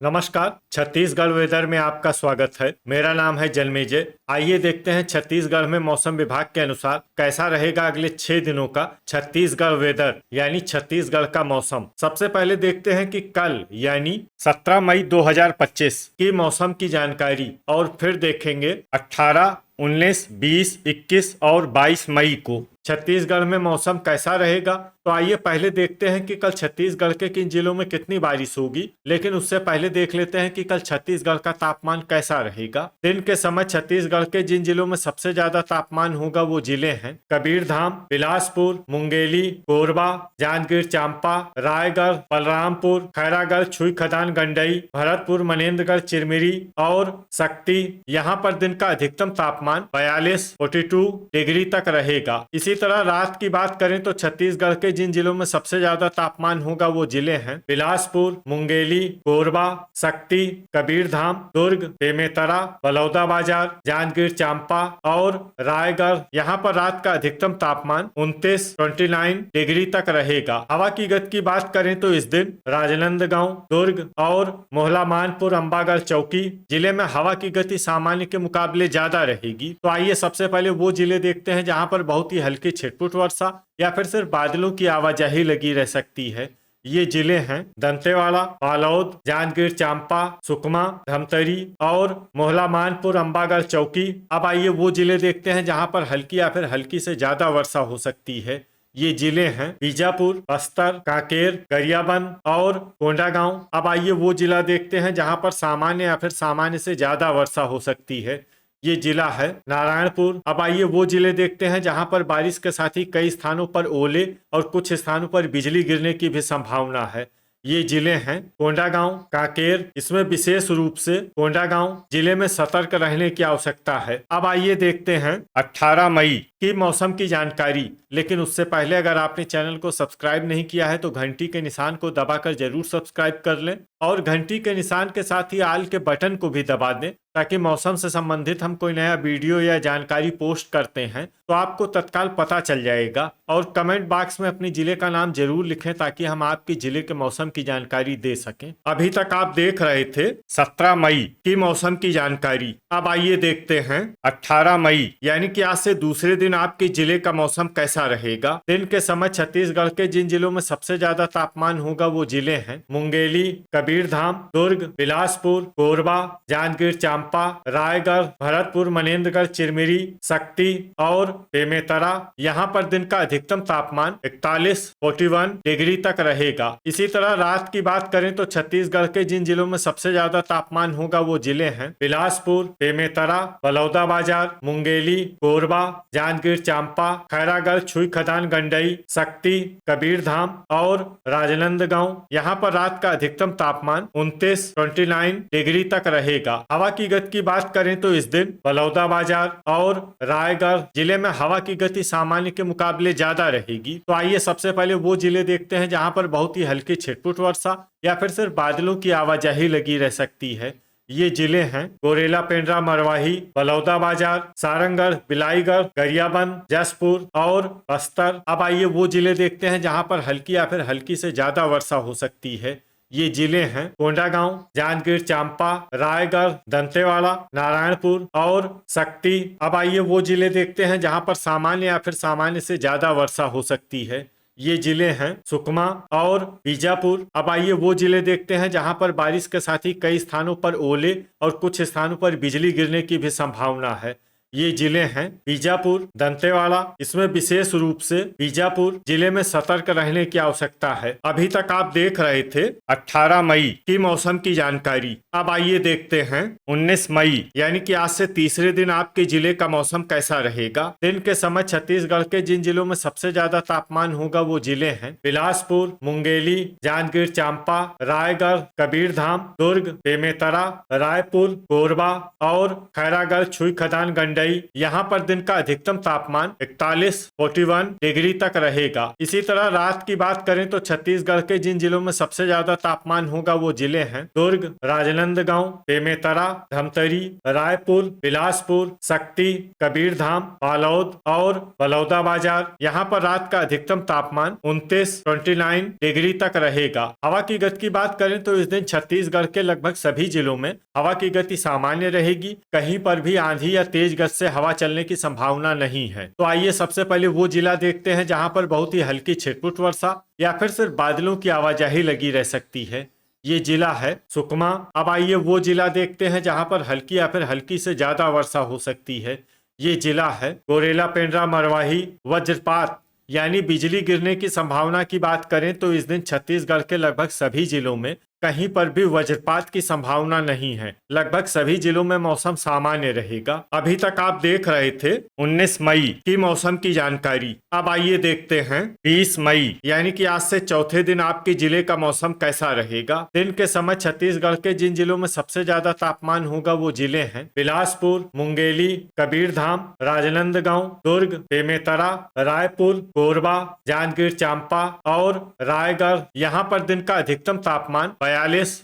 नमस्कार। छत्तीसगढ़ वेदर में आपका स्वागत है। मेरा नाम है जन्मेजय। आइए देखते हैं छत्तीसगढ़ में मौसम विभाग के अनुसार कैसा रहेगा अगले 6 दिनों का छत्तीसगढ़ वेदर यानी छत्तीसगढ़ का मौसम। सबसे पहले देखते हैं कि कल यानी 17 मई 2025 की मौसम की जानकारी और फिर देखेंगे 18, 19, 20, 21 और 22 मई को छत्तीसगढ़ में मौसम कैसा रहेगा। तो आइए पहले देखते हैं कि कल छत्तीसगढ़ के किन जिलों में कितनी बारिश होगी। लेकिन उससे पहले देख लेते हैं कि कल छत्तीसगढ़ का तापमान कैसा रहेगा। दिन के समय छत्तीसगढ़ के जिन जिलों में सबसे ज्यादा तापमान होगा वो जिले हैं कबीरधाम, बिलासपुर, मुंगेली, कोरबा, जांजगीर चांपा, रायगढ़, बलरामपुर, खैरागढ़, छुई खदान, गंडई, भरतपुर, मनेन्द्रगढ़, चिरमिरी और शक्ति। यहाँ पर दिन का अधिकतम तापमान 42 डिग्री तक रहेगा। इसी तरह रात की बात करें तो छत्तीसगढ़ के जिन जिलों में सबसे ज्यादा तापमान होगा वो जिले हैं बिलासपुर, मुंगेली, कोरबा, शक्ति, कबीरधाम, दुर्ग, बेमेतरा, बलौदाबाजार, जांजगीर चांपा और रायगढ़। यहाँ पर रात का अधिकतम तापमान 29 डिग्री तक रहेगा। हवा की गति की बात करें तो इस दिन राजनांदगांव, दुर्ग और मोहला मानपुर, अंबागढ़, चौकी जिले में हवा की गति सामान्य के मुकाबले ज्यादा रहेगी। तो आइए सबसे पहले वो जिले देखते हैं जहां पर बहुत ही हल्की छिटपुट वर्षा या फिर सिर्फ बादलों की आवाजाही लगी रह सकती है। ये जिले हैं दंतेवाड़ा, बालोद, जांजगीर चांपा, सुकमा, धमतरी और मोहला मानपुर, अंबागढ़, चौकी। अब आइए वो जिले देखते हैं जहां पर हल्की या फिर हल्की से ज्यादा वर्षा हो सकती है। ये जिले हैं बीजापुर, बस्तर, कांकेर, गरियाबंद और कोंडागांव। अब आइए वो जिला देखते हैं जहां पर सामान्य या फिर सामान्य से ज्यादा वर्षा हो सकती है। ये जिला है नारायणपुर। अब आइए वो जिले देखते हैं जहां पर बारिश के साथ ही कई स्थानों पर ओले और कुछ स्थानों पर बिजली गिरने की भी संभावना है। ये जिले हैं कोंडागांव, कांकेर। इसमें विशेष रूप से कोंडागांव जिले में सतर्क रहने की आवश्यकता है। अब आइए देखते हैं 18 मई की मौसम की जानकारी। लेकिन उससे पहले अगर आपने चैनल को सब्सक्राइब नहीं किया है तो घंटी के निशान को दबाकर जरूर सब्सक्राइब कर लें और घंटी के निशान के साथ ही आल के बटन को भी दबा दें ताकि मौसम से संबंधित हम कोई नया वीडियो या जानकारी पोस्ट करते हैं तो आपको तत्काल पता चल जाएगा। और कमेंट बॉक्स में अपने जिले का नाम जरूर लिखें ताकि हम आपके जिले के मौसम की जानकारी दे सकें। अभी तक आप देख रहे थे 17 मई की मौसम की जानकारी। अब आइए देखते हैं 18 मई यानी कि आज से दूसरे दिन आपके जिले का मौसम कैसा रहेगा। दिन के समय छत्तीसगढ़ के जिन जिलों में सबसे ज्यादा तापमान होगा वो जिले हैं मुंगेली, कबीरधाम, दुर्ग, बिलासपुर, कोरबा, जांजगीर चांपा, रायगढ़, भरतपुर, मनेन्द्रगढ़, चिरमिरी, शक्ति और बेमेतरा। यहाँ पर दिन का अधिकतम तापमान 41 डिग्री तक रहेगा। इसी तरह रात की बात करें तो छत्तीसगढ़ के जिन जिलों में सबसे ज्यादा तापमान होगा वो जिले हैं बिलासपुर, बेमेतरा, बलौदाबाजार, मुंगेली, कोरबा, जांजगीर चांपा, खैरागढ़, छुई खदान, गंडई, शक्ति, कबीरधाम और राजनांदगांव। यहाँ पर रात का अधिकतम तापमान 29 डिग्री तक रहेगा। हवा की गति की बात करें तो इस दिन बलौदाबाजार और रायगढ़ जिले में हवा की गति सामान्य के मुकाबले ज्यादा रहेगी। तो आइए सबसे पहले वो जिले देखते हैं जहां पर बहुत ही हल्की छिटपुट वर्षा या फिर सिर्फ बादलों की आवाजाही लगी रह सकती है। ये जिले हैं गोरेला, पेंड्रा, मरवाही, बलौदाबाजार, सारंगढ़, बिलाईगढ़, गरियाबंद, जसपुर और बस्तर। अब आइए वो जिले देखते हैं जहां पर हल्की या फिर हल्की से ज्यादा वर्षा हो सकती है। ये जिले हैं कोंडागांव, जांजगीर चांपा, रायगढ़, दंतेवाड़ा, नारायणपुर और शक्ति। अब आइए वो जिले देखते हैं जहां पर सामान्य या फिर सामान्य से ज्यादा वर्षा हो सकती है। ये जिले हैं सुकमा और बीजापुर। अब आइए वो जिले देखते हैं जहां पर बारिश के साथ ही कई स्थानों पर ओले और कुछ स्थानों पर बिजली गिरने की भी संभावना है। ये जिले हैं बीजापुर, दंतेवाड़ा। इसमें विशेष रूप से बीजापुर जिले में सतर्क रहने की आवश्यकता है। अभी तक आप देख रहे थे 18 मई की मौसम की जानकारी। अब आइए देखते हैं 19 मई यानी कि आज से तीसरे दिन आपके जिले का मौसम कैसा रहेगा। दिन के समय छत्तीसगढ़ के जिन जिलों में सबसे ज्यादा तापमान होगा वो जिले हैं बिलासपुर, मुंगेली, जांजगीर चांपा, रायगढ़, कबीरधाम, दुर्ग, बेमेतरा, रायपुर, कोरबा और खैरागढ़, छुई खदान, गंडई, गंडई, यहाँ पर दिन का अधिकतम तापमान 41 डिग्री तक रहेगा। इसी तरह रात की बात करें तो छत्तीसगढ़ के जिन जिलों में सबसे ज्यादा तापमान होगा वो जिले हैं दुर्ग, राजनांदगांव, बेमेतरा, धमतरी, रायपुर, बिलासपुर, शक्ति, कबीरधाम, बालोद और बलौदाबाजार। यहाँ पर रात का अधिकतम तापमान 29 डिग्री तक रहेगा। हवा की गति की बात करें तो इस दिन छत्तीसगढ़ के लगभग सभी जिलों में हवा की गति सामान्य रहेगी। कहीं पर भी आंधी या तेज गति से हवा चलने की संभावना नहीं है। तो आइए सबसे पहले वो जिला देखते हैं जहां पर बहुत ही हल्की छिटपुट वर्षा या फिर सिर्फ बादलों की आवाजाही लगी रह सकती है। ये जिला है सुकमा। अब आइए वो जिला देखते हैं जहां पर हल्की या फिर हल्की से ज्यादा वर्षा हो सकती है। ये जिला है गोरेला, पेंड्रा, मरवाही। वज्रपात यानी बिजली गिरने की संभावना की बात करें तो इस दिन छत्तीसगढ़ के लगभग सभी जिलों में कहीं पर भी वज्रपात की संभावना नहीं है। लगभग सभी जिलों में मौसम सामान्य रहेगा। अभी तक आप देख रहे थे 19 मई की मौसम की जानकारी। अब आइए देखते हैं 20 मई यानी कि आज से चौथे दिन आपके जिले का मौसम कैसा रहेगा। दिन के समय छत्तीसगढ़ के जिन जिलों में सबसे ज्यादा तापमान होगा वो जिले हैं बिलासपुर, मुंगेली, कबीरधाम, राजनांदगांव, दुर्ग, बेमेतरा, रायपुर, कोरबा, जांजगीर चांपा और रायगढ़। यहाँ पर दिन का अधिकतम तापमान 42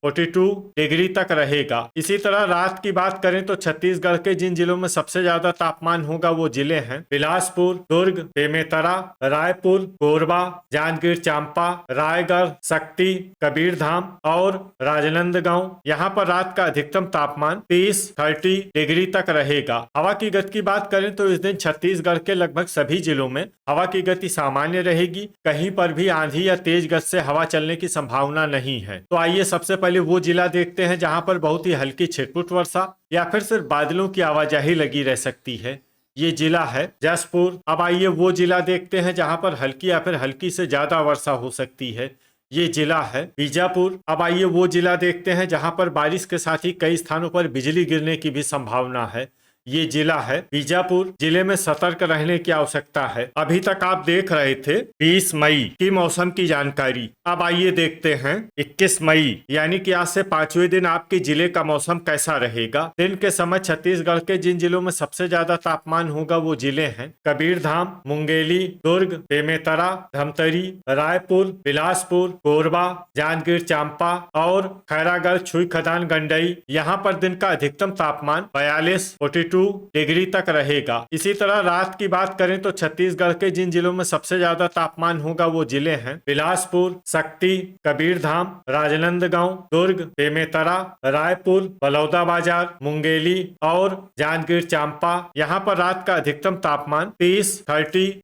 डिग्री तक रहेगा। इसी तरह रात की बात करें तो छत्तीसगढ़ के जिन जिलों में सबसे ज्यादा तापमान होगा वो जिले हैं बिलासपुर, दुर्ग, बेमेतरा, रायपुर, कोरबा, जांजगीर चांपा, रायगढ़, शक्ति, कबीरधाम और राजनांदगांव। यहाँ पर रात का अधिकतम तापमान 30 डिग्री तक रहेगा। हवा की गति की बात करें तो इस दिन छत्तीसगढ़ के लगभग सभी जिलों में हवा की गति सामान्य रहेगी। कहीं पर भी आंधी या तेज गति से हवा चलने की संभावना नहीं है। तो आइए सबसे पहले वो जिला देखते हैं जहां पर बहुत ही हल्की छिटपुट वर्षा या फिर सिर्फ बादलों की आवाजाही लगी रह सकती है। ये जिला है जसपुर। अब आइए वो जिला देखते हैं जहां पर हल्की या फिर हल्की से ज्यादा वर्षा हो सकती है। ये जिला है बीजापुर। अब आइए वो जिला देखते हैं जहां पर बारिश के साथ ही कई स्थानों पर बिजली गिरने की भी संभावना है। ये जिला है बीजापुर। जिले में सतर्क रहने की आवश्यकता है। अभी तक आप देख रहे थे 20 मई की मौसम की जानकारी। अब आइए देखते हैं 21 मई यानी कि आज से 5वें दिन आपके जिले का मौसम कैसा रहेगा। दिन के समय छत्तीसगढ़ के जिन जिलों में सबसे ज्यादा तापमान होगा वो जिले हैं कबीरधाम, मुंगेली, दुर्ग, बेमेतरा, धमतरी, रायपुर, बिलासपुर, कोरबा, जांजगीर चांपा और खैरागढ़, छुई खदान, गंडई। यहाँ पर दिन का अधिकतम तापमान 42 डिग्री तक रहेगा। इसी तरह रात की बात करें तो छत्तीसगढ़ के जिन जिलों में सबसे ज्यादा तापमान होगा वो जिले हैं बिलासपुर, शक्ति, कबीरधाम, राजनांदगांव, दुर्ग, बेमेतरा, रायपुर, बलौदाबाजार, मुंगेली और जांजगीर चांपा। यहाँ पर रात का अधिकतम तापमान 30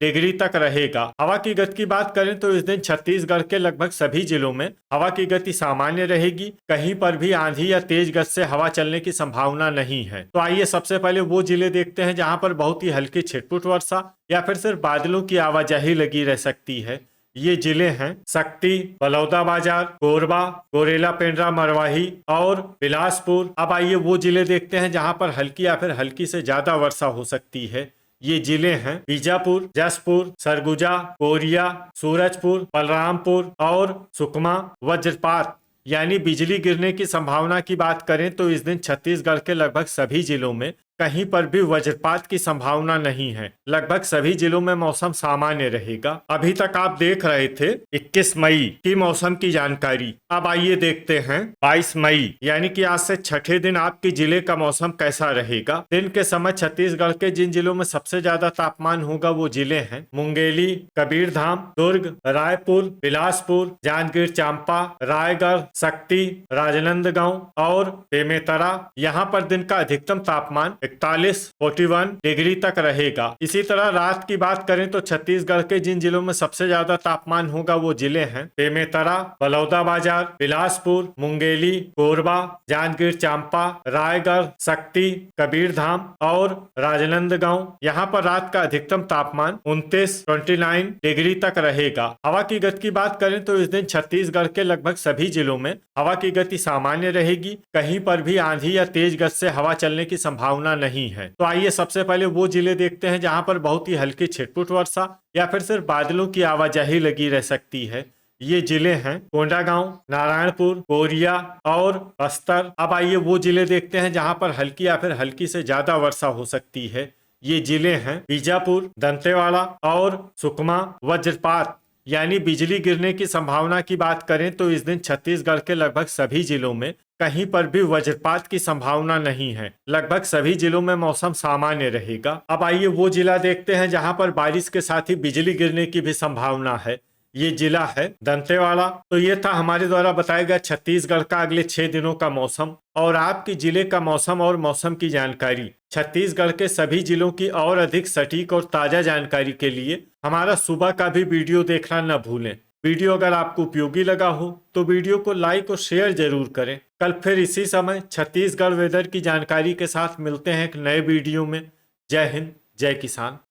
डिग्री तक रहेगा। हवा की गति की बात करें तो इस दिन छत्तीसगढ़ के लगभग सभी जिलों में हवा की गति सामान्य रहेगी। कहीं पर भी आंधी या तेज गति से हवा चलने की संभावना नहीं है। तो आइए सबसे पहले वो जिले देखते हैं जहां पर बहुत ही हल्की छिटपुट वर्षा या फिर सिर्फ बादलों की आवाजाही लगी रह सकती है। ये जिले हैं शक्ति, बलौदाबाजार, कोरबा, गोरेला, पेंड्रा, मरवाही और बिलासपुर। अब आइए वो जिले देखते हैं जहां पर हल्की या फिर हल्की से ज्यादा वर्षा हो सकती है। ये जिले हैं बीजापुर, जसपुर, सरगुजा, कोरिया, सूरजपुर, बलरामपुर और सुकमा। वज्रपात यानी बिजली गिरने की संभावना की बात करें तो इस दिन छत्तीसगढ़ के लगभग सभी जिलों में कहीं पर भी वज्रपात की संभावना नहीं है। लगभग सभी जिलों में मौसम सामान्य रहेगा। अभी तक आप देख रहे थे 21 मई की मौसम की जानकारी। अब आइए देखते हैं 22 मई यानी कि आज से छठे दिन आपके जिले का मौसम कैसा रहेगा। दिन के समय छत्तीसगढ़ के जिन जिलों में सबसे ज्यादा तापमान होगा वो जिले हैं मुंगेली, कबीरधाम, दुर्ग, रायपुर, बिलासपुर, जांजगीर चांपा, रायगढ़, शक्ति, राजनांदगांव और बेमेतरा। यहाँ पर दिन का अधिकतम तापमान 41 डिग्री तक रहेगा। इसी तरह रात की बात करें तो छत्तीसगढ़ के जिन जिलों में सबसे ज्यादा तापमान होगा वो जिले हैं बेमेतरा, बलौदाबाजार, बिलासपुर, मुंगेली, कोरबा, जांजगीर चांपा, रायगढ़, शक्ति, कबीरधाम और राजनांदगांव। यहाँ पर रात का अधिकतम तापमान 29 डिग्री तक रहेगा। हवा की गति की बात करें तो इस दिन छत्तीसगढ़ के लगभग सभी जिलों में हवा की गति सामान्य रहेगी। कहीं पर भी आंधी या तेज गति से हवा चलने की संभावना नहीं है। तो आइए सबसे पहले वो जिले देखते हैं जहां पर बहुत ही हल्की छिटपुट वर्षा या फिर सिर्फ बादलों की आवाजाही लगी रह सकती है। ये जिले हैं कोंडागांव, नारायणपुर, कोरिया और बस्तर। अब आइए वो जिले देखते हैं जहां पर हल्की या फिर हल्की से ज्यादा वर्षा हो सकती है। ये जिले हैं बीजापुर, दंतेवाड़ा और सुकमा। वज्रपात यानी बिजली गिरने की संभावना की बात करें तो इस दिन छत्तीसगढ़ के लगभग सभी जिलों में कहीं पर भी वज्रपात की संभावना नहीं है। लगभग सभी जिलों में मौसम सामान्य रहेगा। अब आइए वो जिला देखते हैं जहां पर बारिश के साथ ही बिजली गिरने की भी संभावना है। ये जिला है दंतेवाड़ा। तो ये था हमारे द्वारा बताया गया छत्तीसगढ़ का अगले 6 दिनों का मौसम और आपके जिले का मौसम और मौसम की जानकारी। छत्तीसगढ़ के सभी जिलों की और अधिक सटीक और ताजा जानकारी के लिए हमारा सुबह का भी वीडियो देखना न भूलें। वीडियो अगर आपको उपयोगी लगा हो तो वीडियो को लाइक और शेयर जरूर करें। कल फिर इसी समय छत्तीसगढ़ वेदर की जानकारी के साथ मिलते हैं एक नए वीडियो में। जय हिंद, जय किसान।